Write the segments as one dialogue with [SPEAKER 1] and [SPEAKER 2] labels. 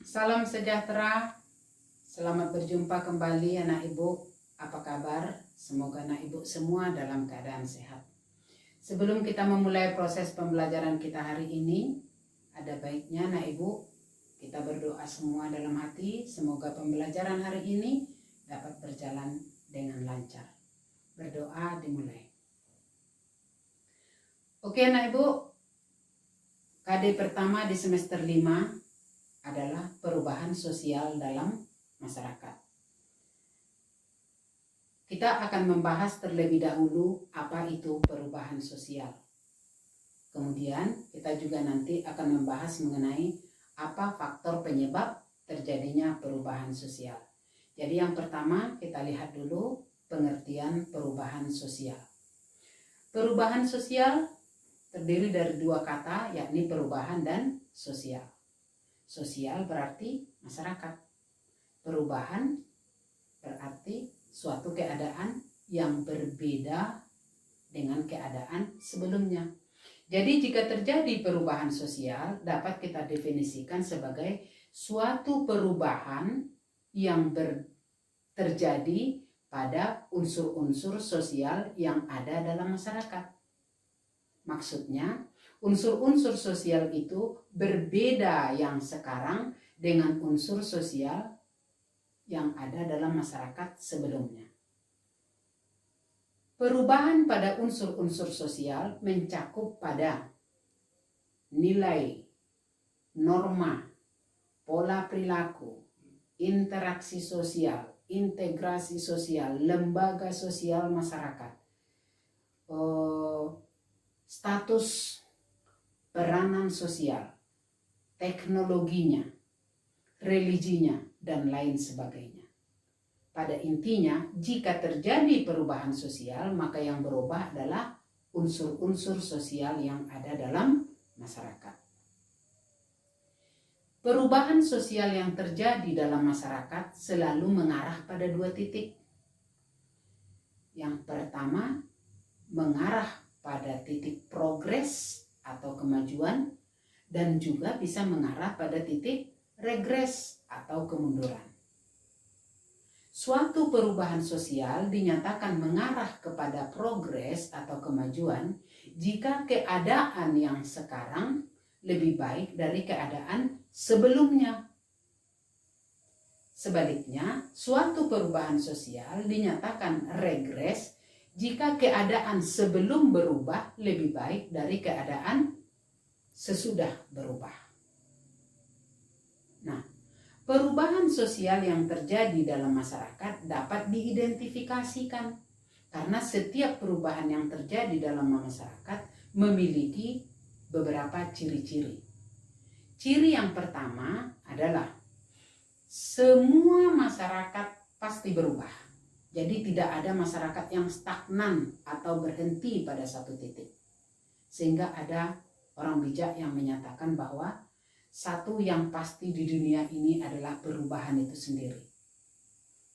[SPEAKER 1] Salam sejahtera, selamat berjumpa kembali anak ibu. Apa kabar? Semoga anak ibu semua dalam keadaan sehat. Sebelum kita memulai proses pembelajaran kita hari ini, ada baiknya anak ibu kita berdoa semua dalam hati. Semoga pembelajaran hari ini dapat berjalan dengan lancar. Berdoa dimulai. Oke anak ibu, KD pertama di semester 5 adalah perubahan sosial dalam masyarakat. Kita akan membahas terlebih dahulu apa itu perubahan sosial. Kemudian kita juga nanti akan membahas mengenai apa faktor penyebab terjadinya perubahan sosial. Jadi yang pertama kita lihat dulu pengertian perubahan sosial. Perubahan sosial terdiri dari dua kata, yakni perubahan dan sosial. Sosial berarti masyarakat. Perubahan berarti suatu keadaan yang berbeda dengan keadaan sebelumnya. Jadi jika terjadi perubahan sosial dapat kita definisikan sebagai suatu perubahan yang terjadi pada unsur-unsur sosial yang ada dalam masyarakat. Maksudnya, unsur-unsur sosial itu berbeda yang sekarang dengan unsur sosial yang ada dalam masyarakat sebelumnya. Perubahan pada unsur-unsur sosial mencakup pada nilai, norma, pola perilaku, interaksi sosial, integrasi sosial, lembaga sosial masyarakat, status peranan sosial, teknologinya, religinya, dan lain sebagainya. Pada intinya, jika terjadi perubahan sosial, maka yang berubah adalah unsur-unsur sosial yang ada dalam masyarakat. Perubahan sosial yang terjadi dalam masyarakat selalu mengarah pada dua titik. Yang pertama, mengarah pada titik progres atau kemajuan, dan juga bisa mengarah pada titik regres atau kemunduran. Suatu perubahan sosial dinyatakan mengarah kepada progres atau kemajuan jika keadaan yang sekarang lebih baik dari keadaan sebelumnya. Sebaliknya, suatu perubahan sosial dinyatakan regres jika keadaan sebelum berubah lebih baik dari keadaan sesudah berubah. Nah, perubahan sosial yang terjadi dalam masyarakat dapat diidentifikasikan karena setiap perubahan yang terjadi dalam masyarakat memiliki beberapa ciri-ciri. Ciri yang pertama adalah semua masyarakat pasti berubah. Jadi tidak ada masyarakat yang stagnan atau berhenti pada satu titik. Sehingga ada orang bijak yang menyatakan bahwa satu yang pasti di dunia ini adalah perubahan itu sendiri.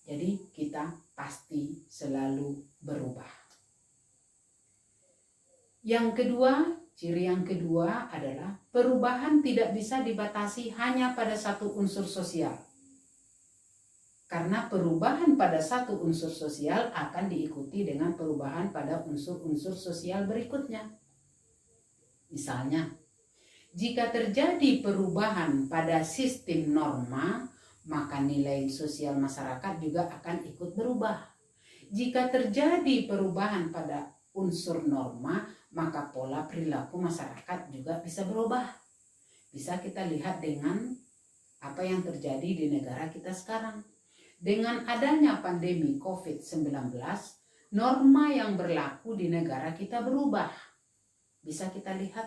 [SPEAKER 1] Jadi kita pasti selalu berubah. Yang kedua, ciri yang kedua adalah perubahan tidak bisa dibatasi hanya pada satu unsur sosial. Karena perubahan pada satu unsur sosial akan diikuti dengan perubahan pada unsur-unsur sosial berikutnya. Misalnya, jika terjadi perubahan pada sistem norma, maka nilai sosial masyarakat juga akan ikut berubah. Jika terjadi perubahan pada unsur norma, maka pola perilaku masyarakat juga bisa berubah. Bisa kita lihat dengan apa yang terjadi di negara kita sekarang. Dengan adanya pandemi COVID-19, norma yang berlaku di negara kita berubah. Bisa kita lihat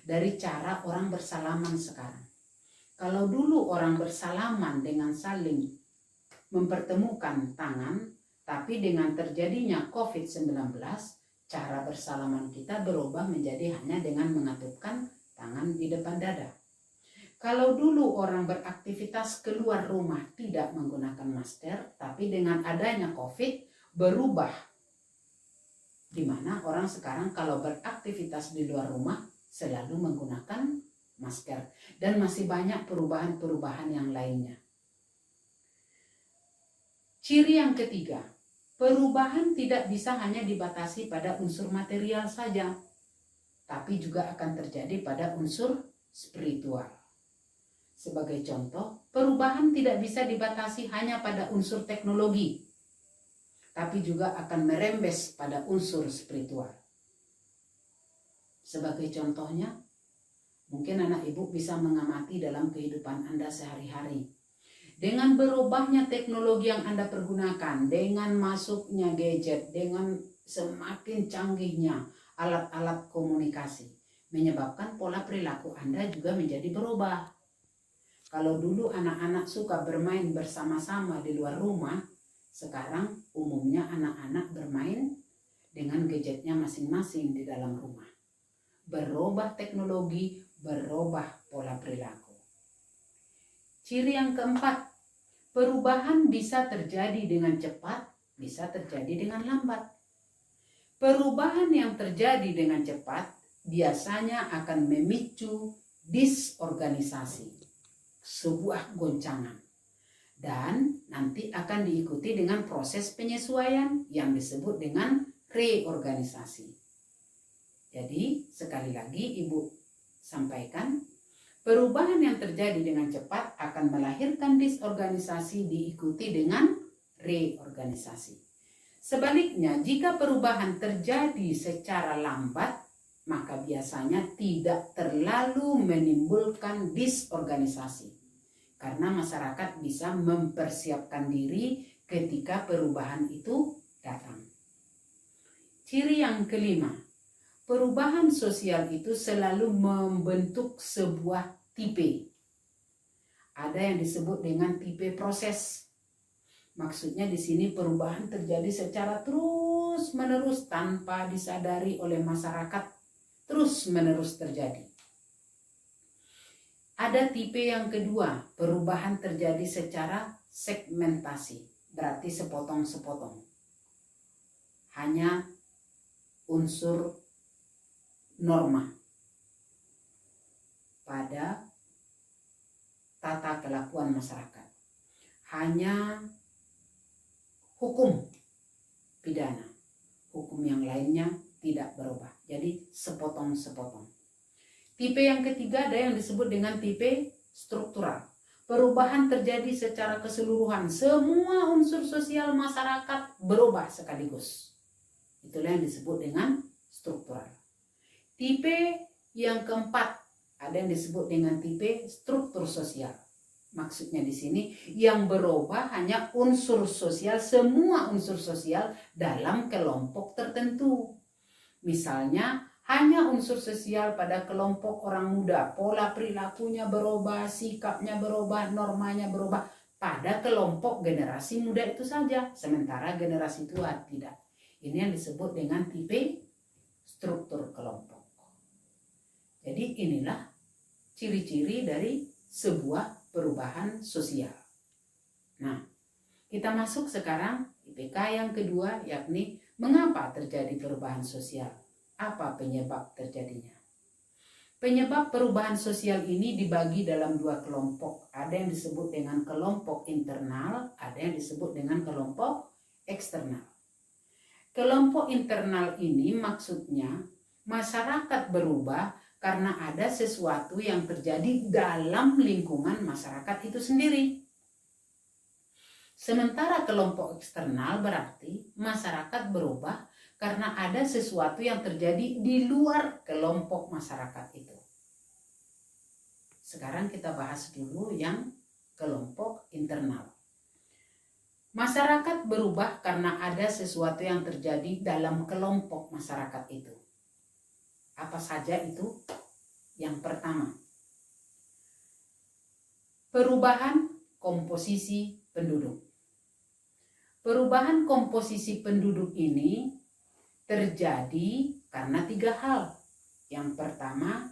[SPEAKER 1] dari cara orang bersalaman sekarang. Kalau dulu orang bersalaman dengan saling mempertemukan tangan, tapi dengan terjadinya COVID-19, cara bersalaman kita berubah menjadi hanya dengan mengatupkan tangan di depan dada. Kalau dulu orang beraktivitas keluar rumah tidak menggunakan masker, tapi dengan adanya COVID berubah. Di mana orang sekarang kalau beraktivitas di luar rumah selalu menggunakan masker, dan masih banyak perubahan-perubahan yang lainnya. Ciri yang ketiga, perubahan tidak bisa hanya dibatasi pada unsur material saja, tapi juga akan terjadi pada unsur spiritual. Sebagai contoh, perubahan tidak bisa dibatasi hanya pada unsur teknologi, tapi juga akan merembes pada unsur spiritual. Sebagai contohnya, mungkin anak ibu bisa mengamati dalam kehidupan Anda sehari-hari. Dengan berubahnya teknologi yang Anda pergunakan, dengan masuknya gadget, dengan semakin canggihnya alat-alat komunikasi, menyebabkan pola perilaku Anda juga menjadi berubah. Kalau dulu anak-anak suka bermain bersama-sama di luar rumah, sekarang umumnya anak-anak bermain dengan gadgetnya masing-masing di dalam rumah. Berubah teknologi, berubah pola perilaku. Ciri yang keempat, perubahan bisa terjadi dengan cepat, bisa terjadi dengan lambat. Perubahan yang terjadi dengan cepat biasanya akan memicu disorganisasi, sebuah goncangan, dan nanti akan diikuti dengan proses penyesuaian yang disebut dengan reorganisasi. Jadi sekali lagi Ibu sampaikan, perubahan yang terjadi dengan cepat akan melahirkan disorganisasi diikuti dengan reorganisasi. Sebaliknya, jika perubahan terjadi secara lambat, maka biasanya tidak terlalu menimbulkan disorganisasi. Karena masyarakat bisa mempersiapkan diri ketika perubahan itu datang. Ciri yang kelima, perubahan sosial itu selalu membentuk sebuah tipe. Ada yang disebut dengan tipe proses. Maksudnya di sini perubahan terjadi secara terus-menerus tanpa disadari oleh masyarakat, terus-menerus terjadi. Ada tipe yang kedua, perubahan terjadi secara segmentasi, berarti sepotong-sepotong. Hanya unsur norma pada tata kelakuan masyarakat, hanya hukum pidana, hukum yang lainnya tidak berubah, jadi sepotong-sepotong. Tipe yang ketiga ada yang disebut dengan tipe struktural. Perubahan terjadi secara keseluruhan, semua unsur sosial masyarakat berubah sekaligus, itulah yang disebut dengan struktural. Tipe yang keempat ada yang disebut dengan tipe struktur sosial. Maksudnya di sini yang berubah hanya unsur sosial, semua unsur sosial dalam kelompok tertentu. Misalnya hanya unsur sosial pada kelompok orang muda, pola perilakunya berubah, sikapnya berubah, normanya berubah pada kelompok generasi muda itu saja, sementara generasi tua tidak. Ini yang disebut dengan tipe struktur kelompok. Jadi inilah ciri-ciri dari sebuah perubahan sosial. Nah, kita masuk sekarang IPK yang kedua, yakni mengapa terjadi perubahan sosial? Apa penyebab terjadinya? Penyebab perubahan sosial ini dibagi dalam dua kelompok. Ada yang disebut dengan kelompok internal, ada yang disebut dengan kelompok eksternal. Kelompok internal ini maksudnya masyarakat berubah karena ada sesuatu yang terjadi dalam lingkungan masyarakat itu sendiri. Sementara kelompok eksternal berarti masyarakat berubah karena ada sesuatu yang terjadi di luar kelompok masyarakat itu. Sekarang kita bahas dulu yang kelompok internal. Masyarakat berubah karena ada sesuatu yang terjadi dalam kelompok masyarakat itu. Apa saja itu? Yang pertama, perubahan komposisi penduduk. Perubahan komposisi penduduk ini terjadi karena tiga hal. Yang pertama,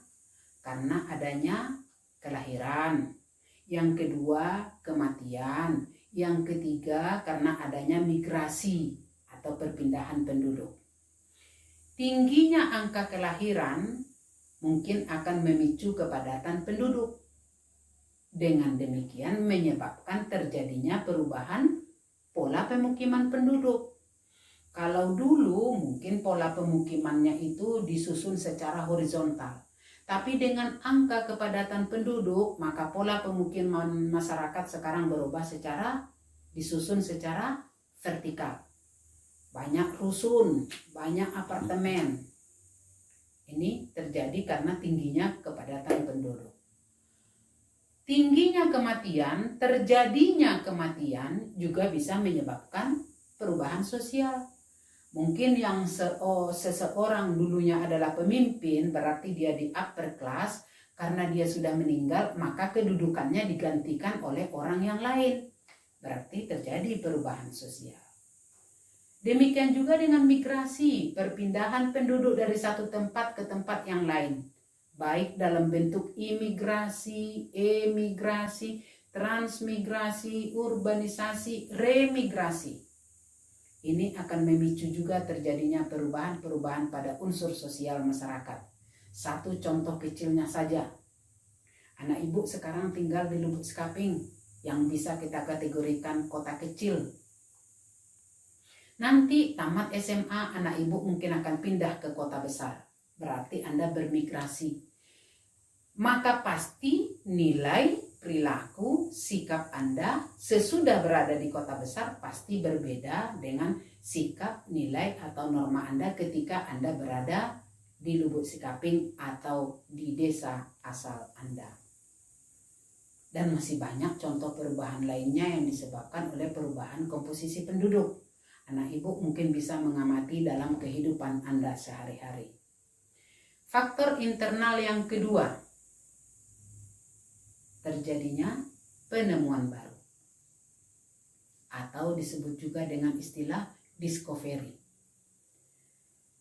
[SPEAKER 1] karena adanya kelahiran. Yang kedua, kematian. Yang ketiga, karena adanya migrasi atau perpindahan penduduk. Tingginya angka kelahiran mungkin akan memicu kepadatan penduduk. Dengan demikian menyebabkan terjadinya perubahan pola pemukiman penduduk. Kalau dulu mungkin pola pemukimannya itu disusun secara horizontal. Tapi dengan angka kepadatan penduduk, maka pola pemukiman masyarakat sekarang berubah disusun secara vertikal. Banyak rusun, banyak apartemen. Ini terjadi karena tingginya kepadatan penduduk. Tingginya kematian, terjadinya kematian juga bisa menyebabkan perubahan sosial. Mungkin yang seseorang dulunya adalah pemimpin, berarti dia di upper class, karena dia sudah meninggal, maka kedudukannya digantikan oleh orang yang lain. Berarti terjadi perubahan sosial. Demikian juga dengan migrasi, perpindahan penduduk dari satu tempat ke tempat yang lain. Baik dalam bentuk imigrasi, emigrasi, transmigrasi, urbanisasi, remigrasi. Ini akan memicu juga terjadinya perubahan-perubahan pada unsur sosial masyarakat. Satu contoh kecilnya saja. Anak ibu sekarang tinggal di Lubuk Sekaping yang bisa kita kategorikan kota kecil. Nanti tamat SMA anak ibu mungkin akan pindah ke kota besar. Berarti Anda bermigrasi. Maka pasti nilai, perilaku, sikap Anda sesudah berada di kota besar pasti berbeda dengan sikap, nilai, atau norma Anda ketika Anda berada di Lubuk Sekaping atau di desa asal Anda. Dan masih banyak contoh perubahan lainnya yang disebabkan oleh perubahan komposisi penduduk. Anak ibu mungkin bisa mengamati dalam kehidupan Anda sehari-hari. Faktor internal yang kedua, terjadinya penemuan baru. Atau disebut juga dengan istilah discovery.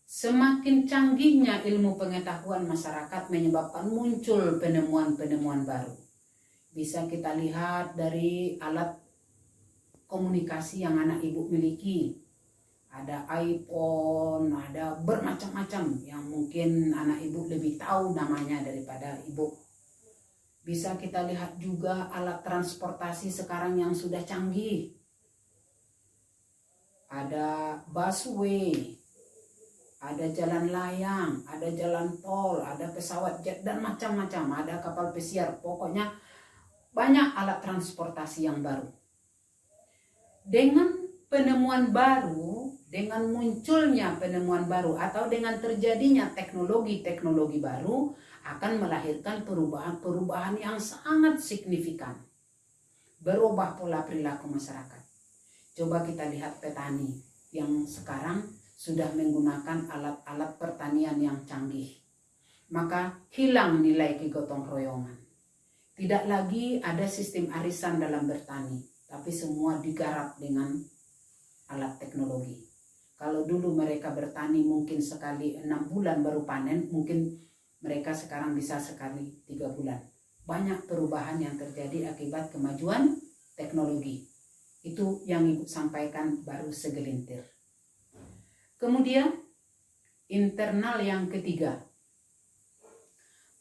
[SPEAKER 1] Semakin canggihnya ilmu pengetahuan masyarakat menyebabkan muncul penemuan-penemuan baru. Bisa kita lihat dari alat komunikasi yang anak ibu miliki. Ada iPhone, ada bermacam-macam yang mungkin anak ibu lebih tahu namanya daripada ibu. Bisa kita lihat juga alat transportasi sekarang yang sudah canggih. Ada busway, ada jalan layang, ada jalan tol, ada pesawat jet, dan macam-macam. Ada kapal pesiar, pokoknya banyak alat transportasi yang baru. Dengan penemuan baru, dengan munculnya penemuan baru atau dengan terjadinya teknologi-teknologi baru akan melahirkan perubahan-perubahan yang sangat signifikan. Berubah pola perilaku masyarakat. Coba kita lihat petani yang sekarang sudah menggunakan alat-alat pertanian yang canggih. Maka hilang nilai kegotong royongan. Tidak lagi ada sistem arisan dalam bertani, tapi semua digarap dengan alat teknologi. Kalau dulu mereka bertani mungkin sekali 6 bulan baru panen, mungkin mereka sekarang bisa sekali 3 bulan. Banyak perubahan yang terjadi akibat kemajuan teknologi. Itu yang Ibu sampaikan baru segelintir. Kemudian internal yang ketiga.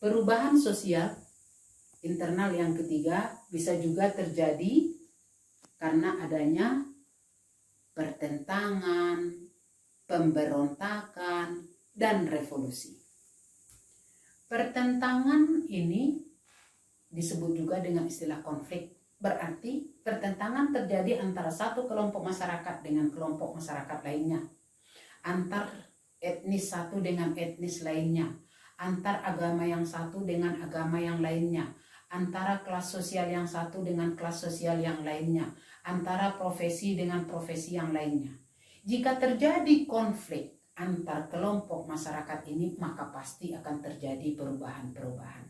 [SPEAKER 1] Perubahan sosial internal yang ketiga bisa juga terjadi karena adanya pertentangan, pemberontakan, dan revolusi. Pertentangan ini disebut juga dengan istilah konflik. Berarti pertentangan terjadi antara satu kelompok masyarakat dengan kelompok masyarakat lainnya. Antar etnis satu dengan etnis lainnya. Antar agama yang satu dengan agama yang lainnya. Antara kelas sosial yang satu dengan kelas sosial yang lainnya. Antara profesi dengan profesi yang lainnya. Jika terjadi konflik antar kelompok masyarakat ini, maka pasti akan terjadi perubahan-perubahan.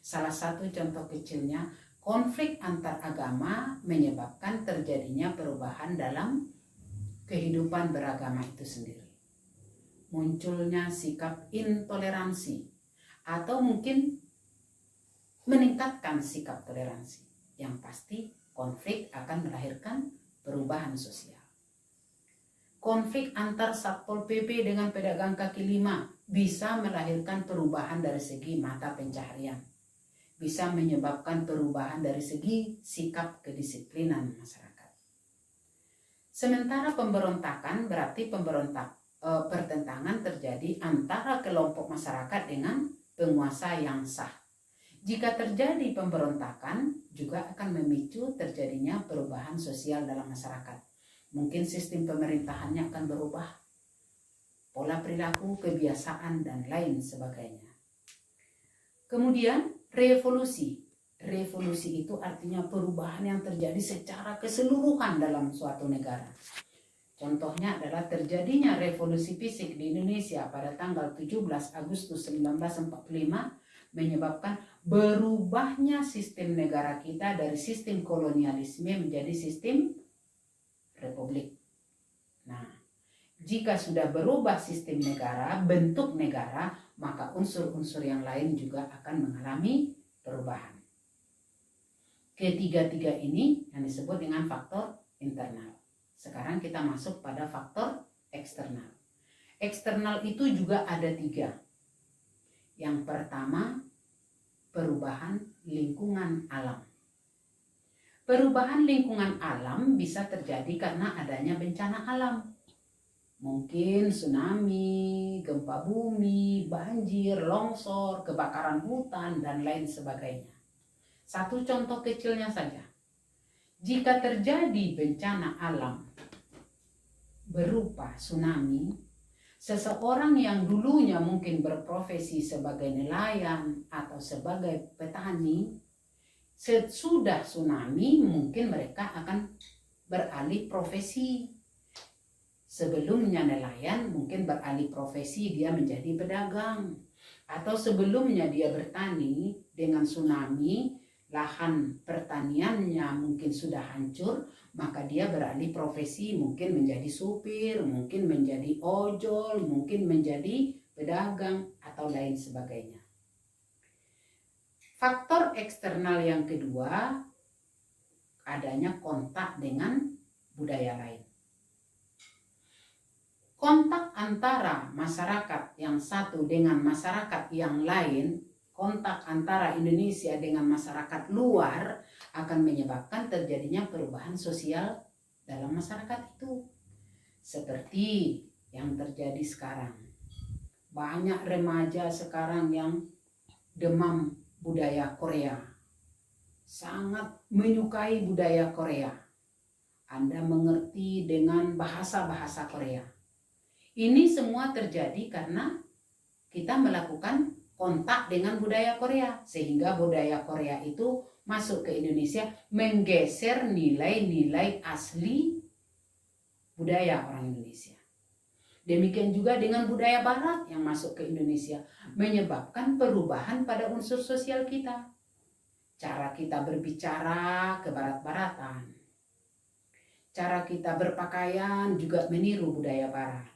[SPEAKER 1] Salah satu contoh kecilnya, konflik antar agama menyebabkan terjadinya perubahan dalam kehidupan beragama itu sendiri. Munculnya sikap intoleransi atau mungkin meningkatkan sikap toleransi. Yang pasti konflik akan melahirkan perubahan sosial. Konflik antar Satpol PP dengan pedagang kaki lima bisa melahirkan perubahan dari segi mata pencaharian, bisa menyebabkan perubahan dari segi sikap kedisiplinan masyarakat. Sementara pemberontakan berarti pertentangan terjadi antara kelompok masyarakat dengan penguasa yang sah. Jika terjadi pemberontakan, juga akan memicu terjadinya perubahan sosial dalam masyarakat. Mungkin sistem pemerintahannya akan berubah, pola perilaku, kebiasaan, dan lain sebagainya. Kemudian revolusi. Revolusi itu artinya perubahan yang terjadi secara keseluruhan dalam suatu negara. Contohnya adalah terjadinya revolusi fisik di Indonesia pada tanggal 17 Agustus 1945 menyebabkan berubahnya sistem negara kita dari sistem kolonialisme menjadi sistem republik. Nah, jika sudah berubah sistem negara, bentuk negara, maka unsur-unsur yang lain juga akan mengalami perubahan. Ketiga-tiga ini yang disebut dengan faktor internal. Sekarang kita masuk pada faktor eksternal. Eksternal itu juga ada 3. Yang pertama, perubahan lingkungan alam. Perubahan lingkungan alam bisa terjadi karena adanya bencana alam. Mungkin tsunami, gempa bumi, banjir, longsor, kebakaran hutan, dan lain sebagainya. Satu contoh kecilnya saja. Jika terjadi bencana alam berupa tsunami, seseorang yang dulunya mungkin berprofesi sebagai nelayan atau sebagai petani, sesudah tsunami mungkin mereka akan beralih profesi. Sebelumnya nelayan mungkin beralih profesi, dia menjadi pedagang. Atau sebelumnya dia bertani, dengan tsunami lahan pertaniannya mungkin sudah hancur, maka dia beralih profesi, mungkin menjadi supir, mungkin menjadi ojol, mungkin menjadi pedagang, atau lain sebagainya. Faktor eksternal yang kedua, adanya kontak dengan budaya lain. Kontak antara masyarakat yang satu dengan masyarakat yang lain, kontak antara Indonesia dengan masyarakat luar akan menyebabkan terjadinya perubahan sosial dalam masyarakat itu. Seperti yang terjadi sekarang. Banyak remaja sekarang yang demam budaya Korea. Sangat menyukai budaya Korea. Anda mengerti dengan bahasa-bahasa Korea. Ini semua terjadi karena kita melakukan kontak dengan budaya Korea, sehingga budaya Korea itu masuk ke Indonesia, menggeser nilai-nilai asli budaya orang Indonesia. Demikian juga dengan budaya Barat yang masuk ke Indonesia, menyebabkan perubahan pada unsur sosial kita. Cara kita berbicara ke barat-baratan, cara kita berpakaian juga meniru budaya Barat.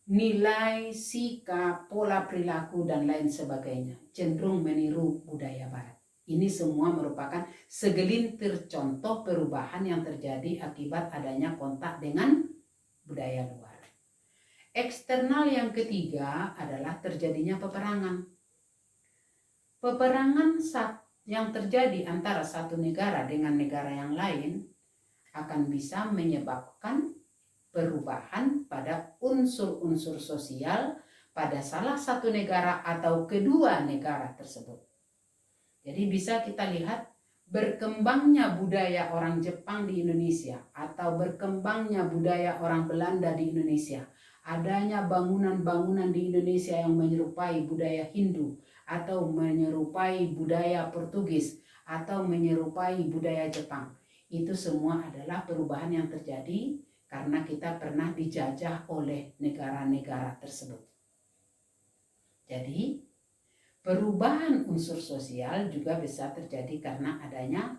[SPEAKER 1] Nilai, sikap, pola perilaku, dan lain sebagainya cenderung meniru budaya Barat. Ini semua merupakan segelintir contoh perubahan yang terjadi akibat adanya kontak dengan budaya luar. Eksternal yang ketiga adalah terjadinya peperangan. Peperangan yang terjadi antara satu negara dengan negara yang lain akan bisa menyebabkan perubahan pada unsur-unsur sosial pada salah satu negara atau kedua negara tersebut. Jadi bisa kita lihat berkembangnya budaya orang Jepang di Indonesia atau berkembangnya budaya orang Belanda di Indonesia. Adanya bangunan-bangunan di Indonesia yang menyerupai budaya Hindu atau menyerupai budaya Portugis atau menyerupai budaya Jepang. Itu semua adalah perubahan yang terjadi karena kita pernah dijajah oleh negara-negara tersebut. Jadi, perubahan unsur sosial juga bisa terjadi karena adanya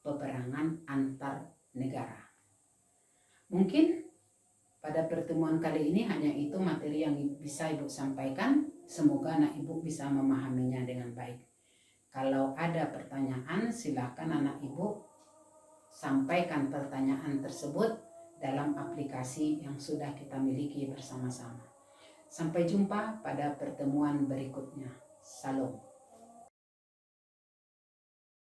[SPEAKER 1] peperangan antar negara. Mungkin pada pertemuan kali ini hanya itu materi yang bisa Ibu sampaikan. Semoga anak Ibu bisa memahaminya dengan baik. Kalau ada pertanyaan, silakan anak Ibu sampaikan pertanyaan tersebut dalam aplikasi yang sudah kita miliki bersama-sama. Sampai jumpa pada pertemuan berikutnya. Salam.